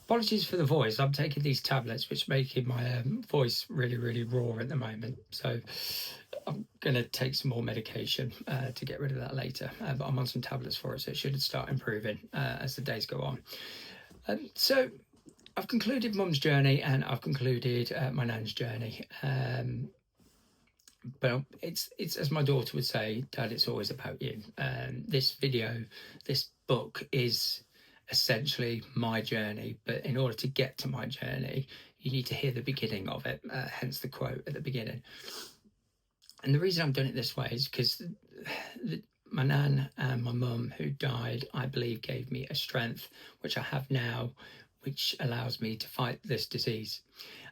Apologies for the voice. I'm taking these tablets, which making my voice really, really raw at the moment. So I'm going to take some more medication to get rid of that later. But I'm on some tablets for it, so it should start improving as the days go on. So I've concluded Mum's journey and I've concluded my nan's journey. But it's as my daughter would say, Dad, it's always about you. This book is essentially my journey, but in order to get to my journey, you need to hear the beginning of it, hence the quote at the beginning. And the reason I'm doing it this way is because my nan and my mum, who died, I believe, gave me a strength which I have now, which allows me to fight this disease.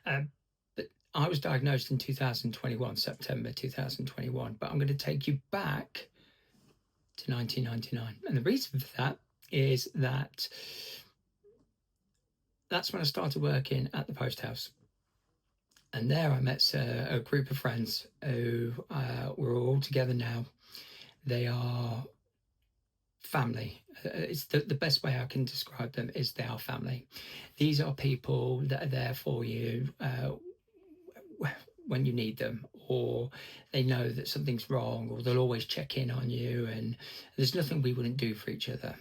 But I was diagnosed in 2021, September 2021, but I'm going to take you back to 1999. And the reason for that is that that's when I started working at the post house. And there I met a group of friends who we're all together now. They are family. It's the best way I can describe them is they are family. These are people that are there for you when you need them, or they know that something's wrong, or they'll always check in on you, and there's nothing we wouldn't do for each other.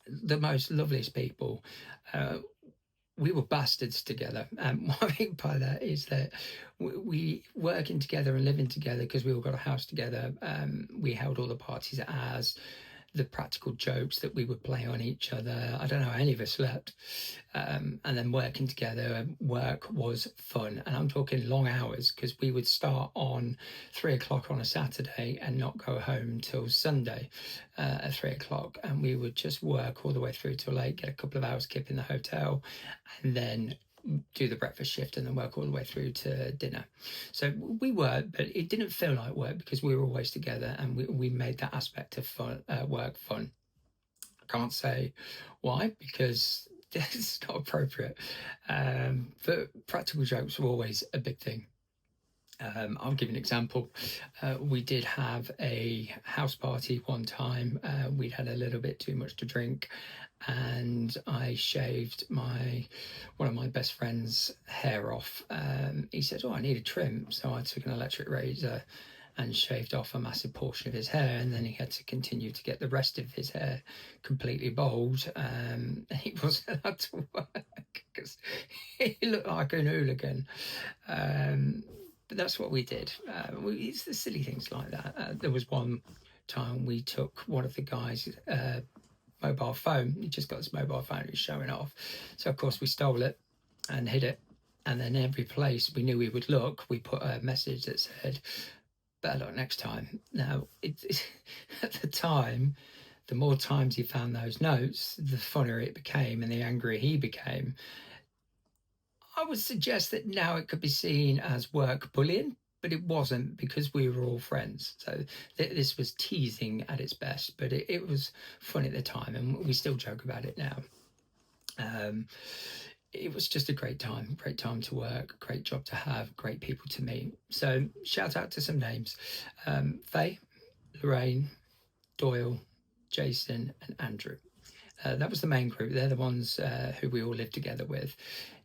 The most loveliest people. We were bastards together. What I mean by that is that we working together and living together because we all got a house together. We held all the parties as the practical jokes that we would play on each other. I don't know how any of us slept. And then working together, work was fun. And I'm talking long hours because we would start on 3 o'clock on a Saturday and not go home till Sunday at 3 o'clock. And we would just work all the way through till late, get a couple of hours kip in the hotel, and then do the breakfast shift and then work all the way through to dinner. So we worked, but it didn't feel like work because we were always together, and we made that aspect of fun, work fun. I can't say why because it's not appropriate. But practical jokes were always a big thing. I'll give you an example. We did have a house party one time. We'd had a little bit too much to drink, and I shaved one of my best friend's hair off. He said, "Oh, I need a trim," so I took an electric razor and shaved off a massive portion of his hair, and then he had to continue to get the rest of his hair completely bald. He wasn't allowed to work because he looked like an hooligan. But that's what we did. It's the silly things like that. There was one time we took one of the guys' mobile phone. He just got his mobile phone, he was showing off. So, of course, we stole it and hid it. And then every place we knew we would look, we put a message that said, "Better luck next time." Now, at the time, the more times he found those notes, the funnier it became and the angrier he became. I would suggest that now it could be seen as work bullying, but it wasn't because we were all friends. So this was teasing at its best, but it was fun at the time, and we still joke about it now. It was just a great time to work, great job to have, great people to meet. So shout out to some names: Faye, Lorraine, Doyle, Jason, and Andrew. That was the main group. They're the ones who we all lived together with.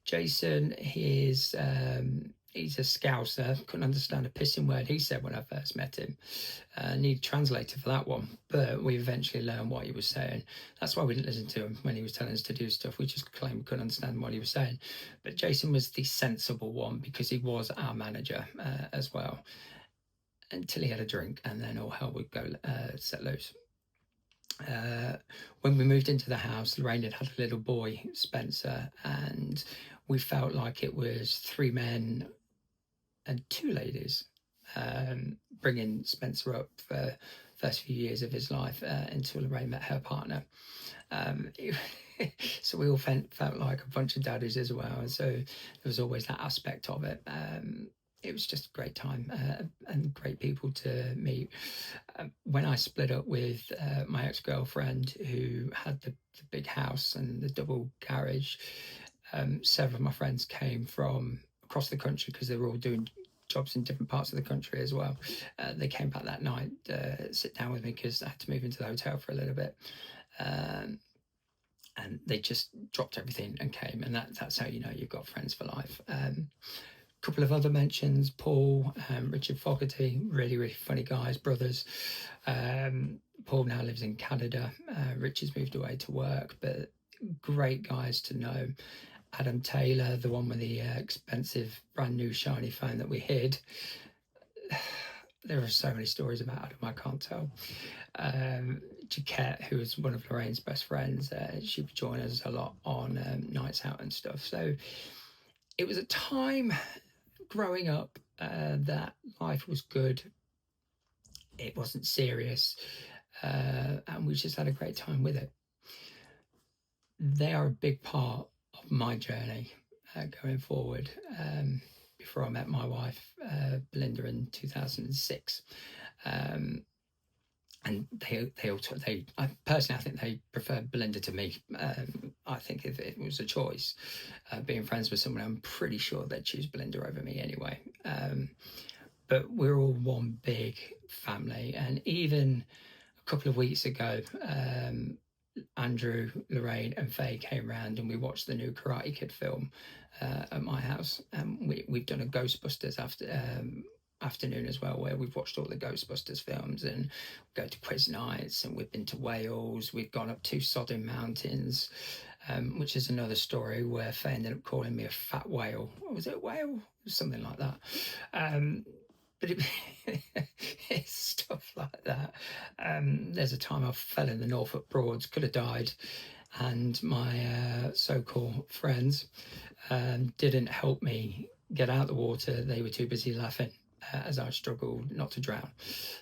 Jason, he's a Scouser. Couldn't understand a pissing word he said when I first met him. Need a translator for that one, but we eventually learned what he was saying. That's why we didn't listen to him when he was telling us to do stuff. We just claimed we couldn't understand what he was saying. But Jason was the sensible one because he was our manager as well, until he had a drink, and then all hell would go set loose. When we moved into the house, Lorraine had a little boy, Spencer, and we felt like it was 3 men and 2 ladies, bringing Spencer up for the first few years of his life until Lorraine met her partner. So we all felt like a bunch of daddies as well, and so there was always that aspect of it. It was just a great time and great people to meet. When I split up with my ex-girlfriend, who had the big house and the double garage, several of my friends came from across the country because they were all doing jobs in different parts of the country as well. They came back that night, sit down with me because I had to move into the hotel for a little bit. and they just dropped everything and came, and that's how you know you've got friends for life. Couple of other mentions: Paul, Richard Fogarty, really, really funny guys, brothers. Paul now lives in Canada. Richard's moved away to work, but great guys to know. Adam Taylor, the one with the expensive brand new shiny phone that we hid. There are so many stories about Adam I can't tell. Jaquette, who was one of Lorraine's best friends, she would join us a lot on nights out and stuff. So it was a time growing up that life was good. It wasn't serious, and we just had a great time with it. They are a big part of my journey going forward. Before I met my wife, Belinda, in 2006. And I personally, I think they preferred Belinda to me. I think if it was a choice, being friends with someone, I'm pretty sure they'd choose Belinda over me anyway. But we're all one big family. And even a couple of weeks ago, Andrew, Lorraine and Faye came round and we watched the new Karate Kid film at my house. We've done a Ghostbusters afternoon as well, where we've watched all the Ghostbusters films, and go to quiz nights, and we've been to Wales. We've gone up to Sodden Mountains, which is another story where Faye ended up calling me a fat whale. What was it, whale? Something like that. But it's stuff like that. There's a time I fell in the Norfolk Broads, could have died, and my so-called friends didn't help me get out of the water. They were too busy laughing as I struggled not to drown.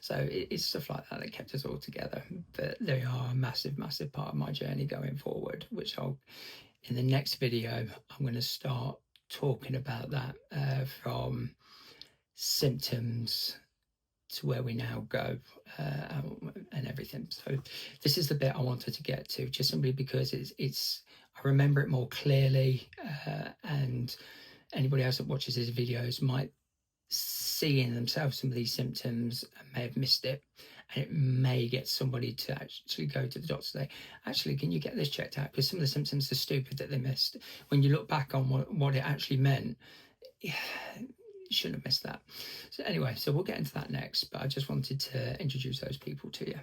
So it's stuff like that that kept us all together. But they are a massive, massive part of my journey going forward, which in the next video, I'm going to start talking about that from symptoms to where we now go and everything. So this is the bit I wanted to get to, just simply because I remember it more clearly, and anybody else that watches these videos might see in themselves some of these symptoms and may have missed it, and it may get somebody to actually go to the doctor and say, actually, can you get this checked out, because some of the symptoms are stupid that they missed. When you look back on what it actually meant, you shouldn't have missed that. So anyway, so we'll get into that next, but I just wanted to introduce those people to you.